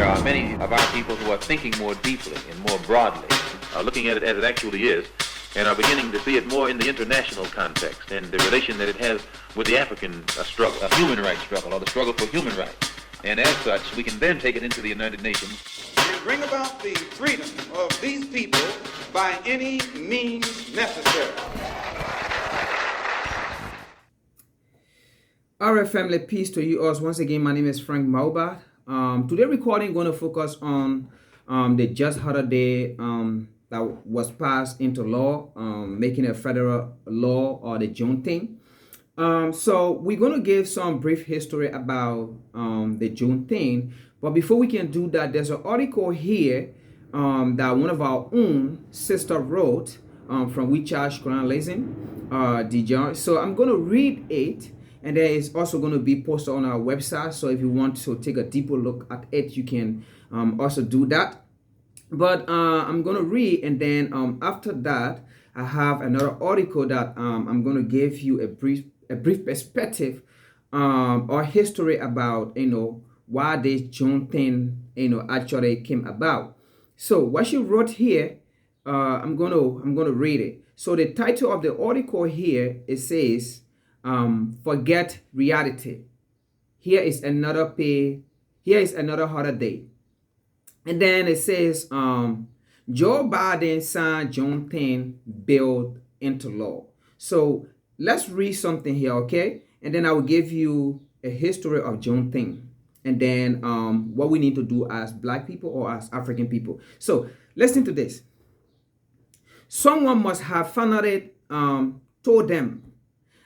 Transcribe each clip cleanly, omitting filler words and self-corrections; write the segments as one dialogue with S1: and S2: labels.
S1: There are many of our people who are thinking more deeply and more broadly, looking at it as it actually is, and are beginning to see it more in the international context and the relation that it has with the African struggle, a human rights struggle, or the struggle for human rights. And as such, we can then take it into the United Nations.
S2: And bring about the freedom of these people by any means necessary.
S3: All right, family, peace to you all. Once again, my name is Frank Maubat. Today recording going to focus on the just holiday that was passed into law, making a federal law, or the Juneteenth. So we're going to give some brief history about the Juneteenth. But before we can do that, there's an article here that one of our own sister wrote from We Charge Journalism, Dijon. So I'm going to read it. And then it's also going to be posted on our website. So if you want to take a deeper look at it, you can also do that. But I'm going to read, and then after that, I have another article that I'm going to give you a brief perspective or history about, why this Juneteenth, actually came about. So what she wrote here, I'm going to read it. So the title of the article here, it says, forget reality. Here is another holiday. And then it says, Joe Biden signed Juneteenth bill into law. So let's read something here, okay? And then I will give you a history of Juneteenth. And then what we need to do as Black people or as African people. So listen to this. Someone must have finally told them,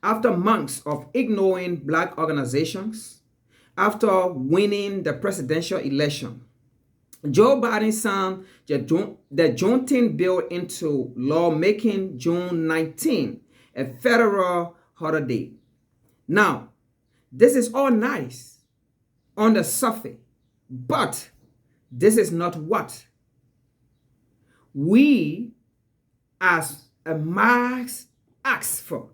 S3: after months of ignoring Black organizations, after winning the presidential election, Joe Biden signed the Juneteenth bill into law, making June 19 a federal holiday. Now, this is all nice on the surface, but this is not what we as a mass asked for.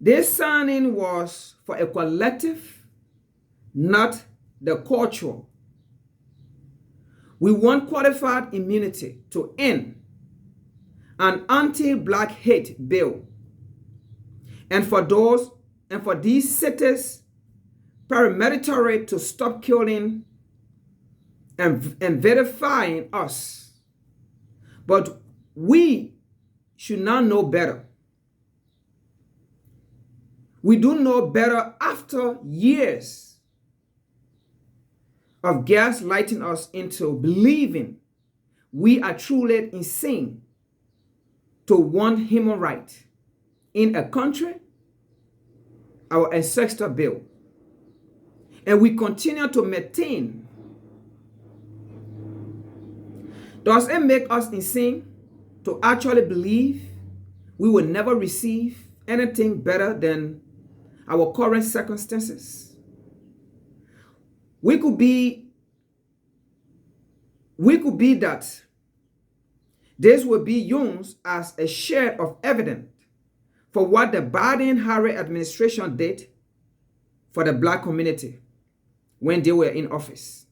S3: This signing was for a collective, not the cultural. We want qualified immunity to end an anti-Black hate bill. And for these cities, paramilitary to stop killing and verifying us. But we should not know better. We do know better after years of gaslighting us into believing we are truly insane to want human rights in a country, our ancestor built. And we continue to maintain. Does it make us insane to actually believe we will never receive anything better than our current circumstances? We could be that this will be used as a shred of evidence for what the Biden-Harris administration did for the Black community when they were in office.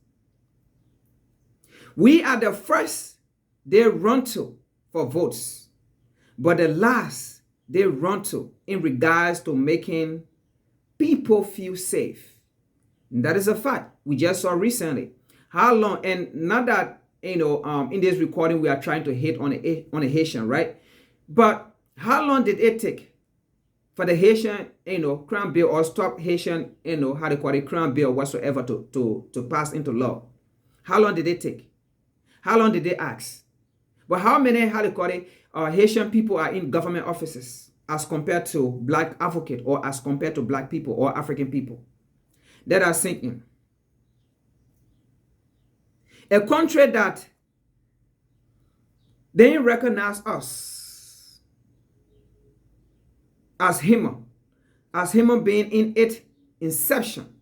S3: We are the first they run to for votes, but the last they run to in regards to making people feel safe. And that is a fact. We just saw recently. How long, and not that, in this recording, we are trying to hit on a Haitian, right? But how long did it take for the Haitian, crime bill, or stop Haitian, how they call it, crime bill whatsoever to pass into law? How long did it take? How long did they ask? But how many, Haitian people are in government offices as compared to Black advocate, or as compared to Black people or African people that are sinking? A country that they recognize us as human being in its inception,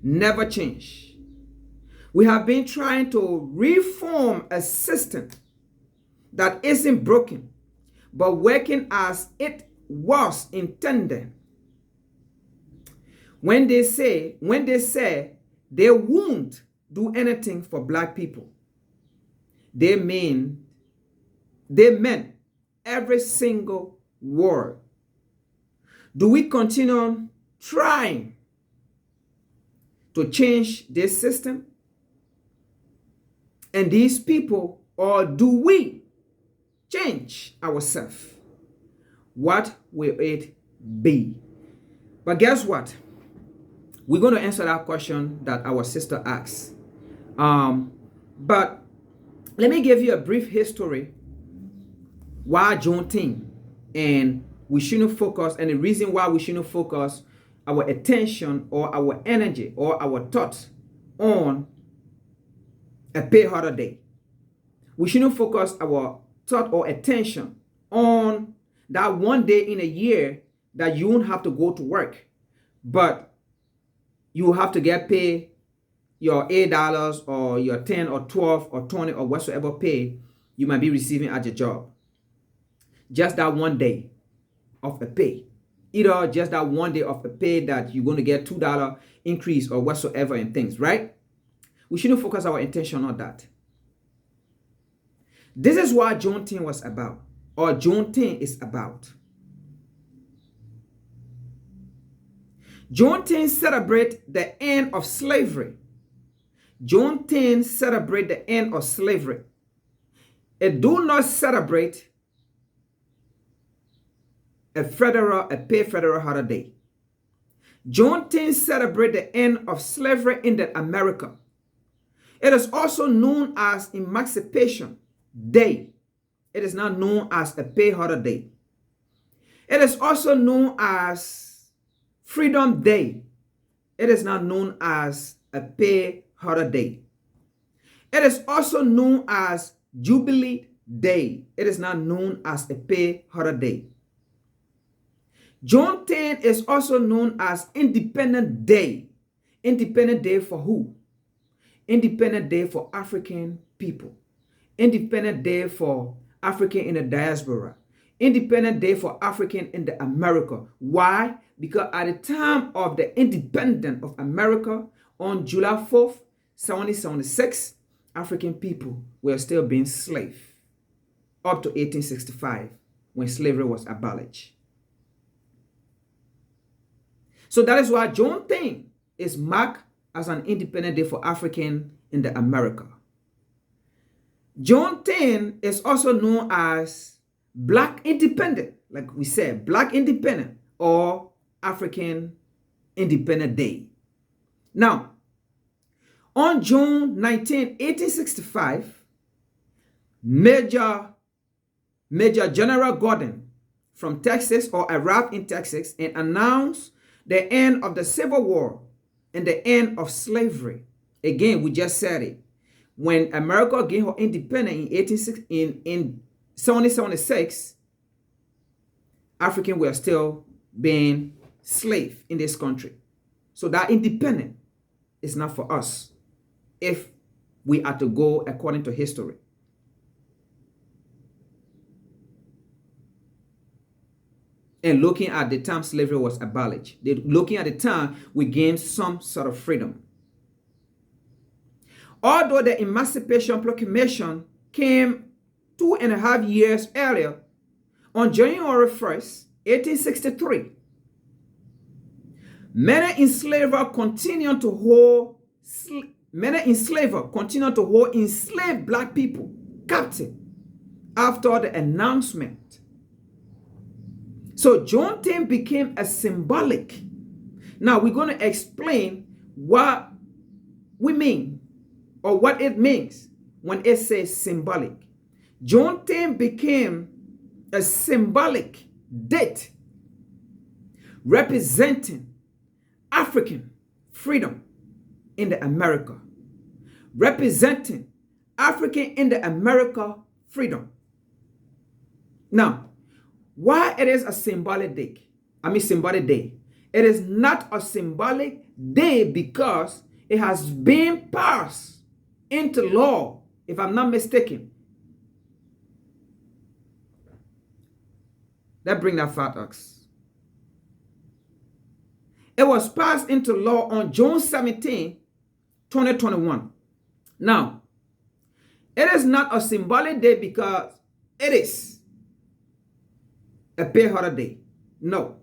S3: never change. We have been trying to reform a system that isn't broken, but working as it was intended. When they say they won't do anything for black people. They meant every single word. Do we continue trying to change this system and these people, or do we change ourselves? What will it be? But guess what? We're going to answer that question that our sister asked. But let me give you a brief history why Juneteenth, and we shouldn't focus, and the reason why we shouldn't focus our attention or our energy or our thoughts on a pay holiday. We shouldn't focus our thought or attention on that one day in a year that you won't have to go to work, but you will have to get paid your $8 or your 10 or 12 or 20 or whatsoever pay you might be receiving at your job. Just that one day of a pay. Either just that one day of a pay that you're going to get $2 increase or whatsoever in things, right? We shouldn't focus our attention on that. This is what Juneteenth was about, or Juneteenth is about. Juneteenth celebrates the end of slavery. Juneteenth celebrates the end of slavery. It do not celebrate a paid federal holiday. Juneteenth celebrates the end of slavery in America. It is also known as Emancipation Day. It is not known as a paid holiday. It is also known as Freedom Day. It is not known as a paid holiday. It is also known as Jubilee Day. It is not known as a paid holiday. Juneteenth is also known as Independent Day. Independent Day for who? Independent Day for African people. Independent Day for African in the diaspora. Independent Day for African in the America. Why? Because at the time of the independence of America on July 4th, 1776, African people were still being slaves up to 1865 when slavery was abolished. So that is why Juneteenth is marked as an independent day for African in the America. Juneteenth is also known as Black Independent, like we said, Black Independent or African Independent Day. Now, on June 19, 1865, Major General Gordon from Texas arrived in Texas and announced the end of the Civil War and the end of slavery. Again, we just said it. When America gained her independence in 1776, Africans were still being slaves in this country. So that independence is not for us if we are to go according to history. And looking at the time slavery was abolished, looking at the time we gained some sort of freedom. Although the Emancipation Proclamation came 2.5 years earlier, on January 1st, 1863, many enslavers continued to hold enslaved black people captive after the announcement. So Juneteenth became a symbolic. Now we're going to explain what we mean or what it means when it says symbolic. Juneteenth became a symbolic date representing African freedom in the America. Representing African in the America freedom. Now, why it is a symbolic day? Symbolic day. It is not a symbolic day because it has been passed into law, if I'm not mistaken. Let's bring that fact up. It was passed into law on June 17, 2021. Now, it is not a symbolic day because it is a paid holiday. No,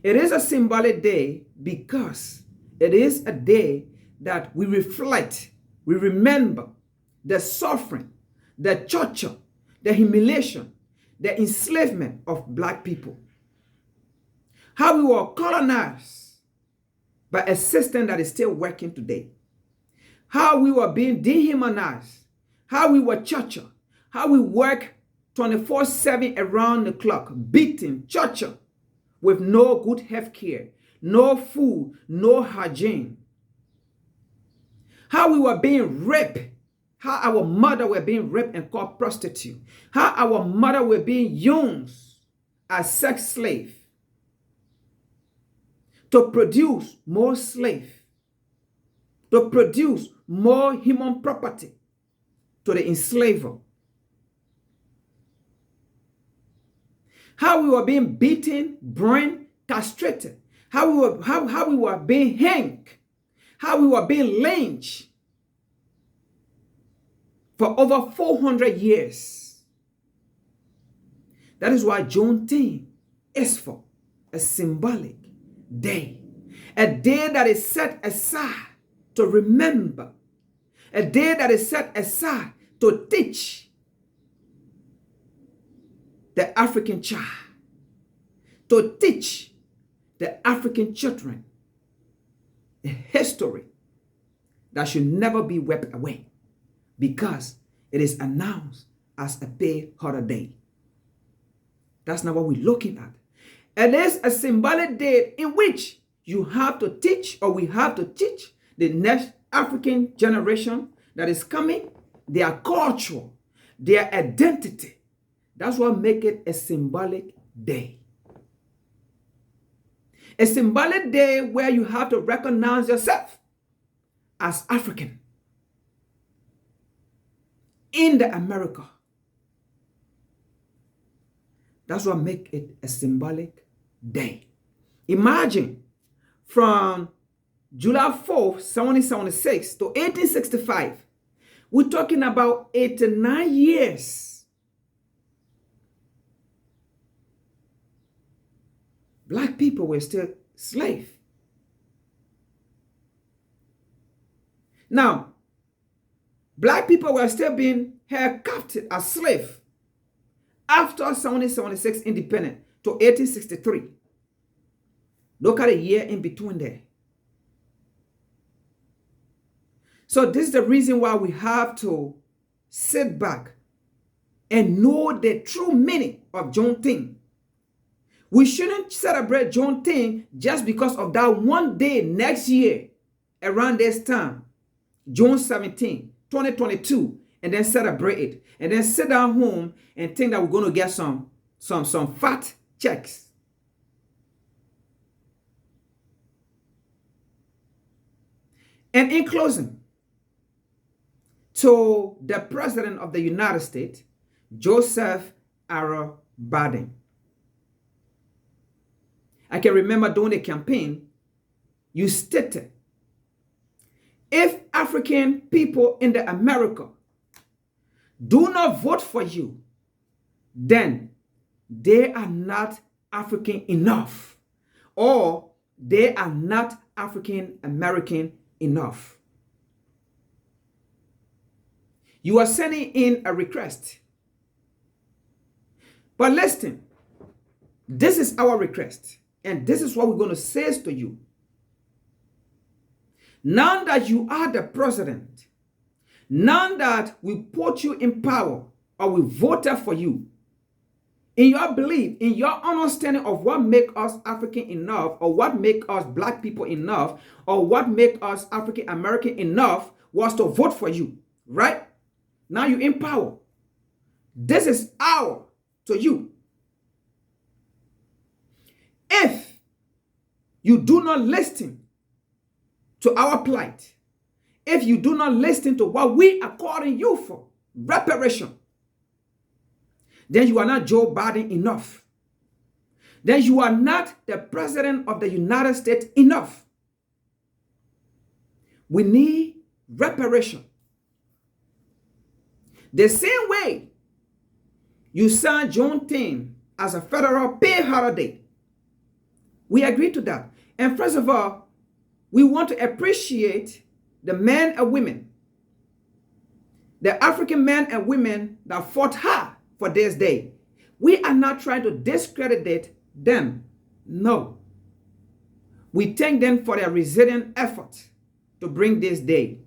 S3: it is a symbolic day because it is a day that we reflect, we remember the suffering, the torture, the humiliation, the enslavement of black people. How we were colonized by a system that is still working today. How we were being dehumanized. How we were tortured. How we work 24/7 around the clock, beaten, tortured, with no good health care, no food, no hygiene. How we were being raped. How our mother were being raped and called prostitute. How our mother were being used as sex slave to produce more slave, to produce more human property to the enslaver. How we were being beaten, burned, castrated. How we were being hanged. How we were being lynched for over 400 years. That is why Juneteenth is for a symbolic day. A day that is set aside to remember. A day that is set aside to teach the African child. To teach the African children a history that should never be wiped away because it is announced as a paid holiday. That's not what we're looking at. It is a symbolic day in which you have to teach, or we have to teach the next African generation that is coming their culture, their identity. That's what makes it a symbolic day. A symbolic day where you have to recognize yourself as African in the America. That's what makes it a symbolic day. Imagine from July 4th, 1776 to 1865, we're talking about 89 years. Black people were still slaves. Now, black people were still being held captive as slaves after 1776 independence to 1863. Look at a year in between there. So this is the reason why we have to sit back and know the true meaning of Juneteenth. We shouldn't celebrate Juneteenth just because of that one day next year around this time, June 17, 2022, and then celebrate it. And then sit down home and think that we're going to get some fat checks. And in closing, to the President of the United States, Joseph R. Biden. I can remember during the campaign, you stated, if African people in the America do not vote for you, then they are not African enough, or they are not African American enough. You are sending in a request. But listen, this is our request, and this is what we're going to say to you. Now that you are the president, now that we put you in power, or we voted for you, in your belief, in your understanding of what makes us African enough, or what makes us black people enough, or what makes us African American enough, was to vote for you, right? Now you're in power. This is our to you. If you do not listen to our plight, if you do not listen to what we are calling you for, reparation, then you are not Joe Biden enough. Then you are not the President of the United States enough. We need reparation. The same way you signed Juneteenth as a federal paid holiday. We agree to that. And first of all, we want to appreciate the men and women, the African men and women that fought hard for this day. We are not trying to discredit them. No. We thank them for their resilient effort to bring this day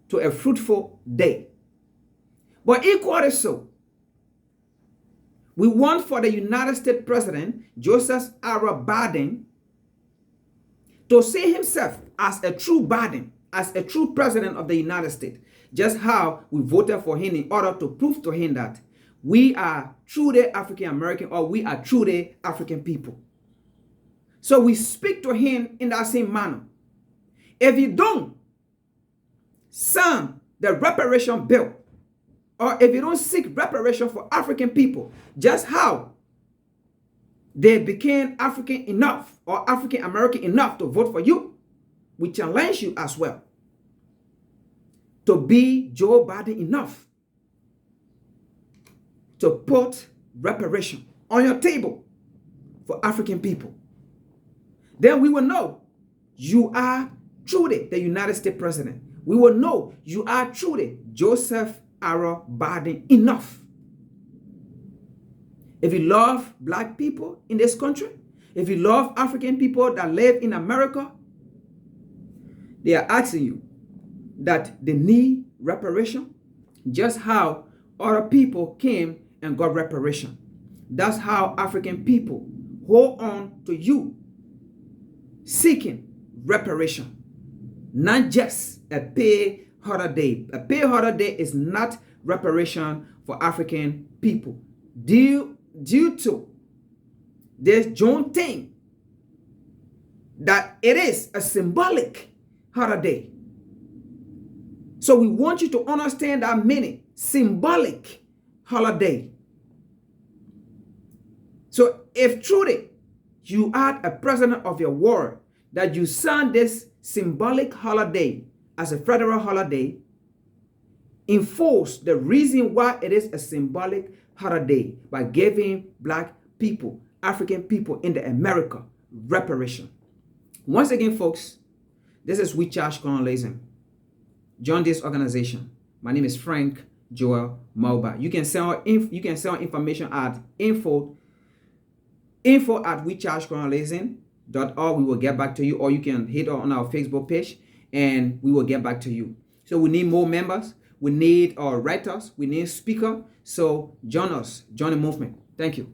S3: to a fruitful day. But equally so, we want for the United States President, Joseph R. Biden, to see himself as a true Biden, as a true president of the United States, just how we voted for him in order to prove to him that we are truly African American, or we are truly African people. So we speak to him in that same manner. If you don't sign the reparation bill, or if you don't seek reparation for African people, just how they became African enough or African American enough to vote for you, we challenge you as well to be Joe Biden enough to put reparation on your table for African people. Then we will know you are truly the United States President. We will know you are truly Joseph R. Biden enough. If you love black people in this country, if you love African people that live in America, they are asking you that they need reparation, just how other people came and got reparation. That's how African people hold on to you, seeking reparation, not just a pay holiday. A pay holiday is not reparation for African people. Due to this Juneteenth, that it is a symbolic holiday. So we want you to understand that meaning, symbolic holiday. So if truly you are a president of your world, that you signed this symbolic holiday as a federal holiday, enforce the reason why it is a symbolic holiday by giving black people, African people in the America, reparation. Once again, folks, this is We Charge Colonization. Join this organization. My name is Frank Joel Mauba. You can send information at info at wechargecolonization.org. We will get back to you, or you can hit on our Facebook page and we will get back to you. So we need more members. We need writers. We need speakers. So join us. Join the movement. Thank you.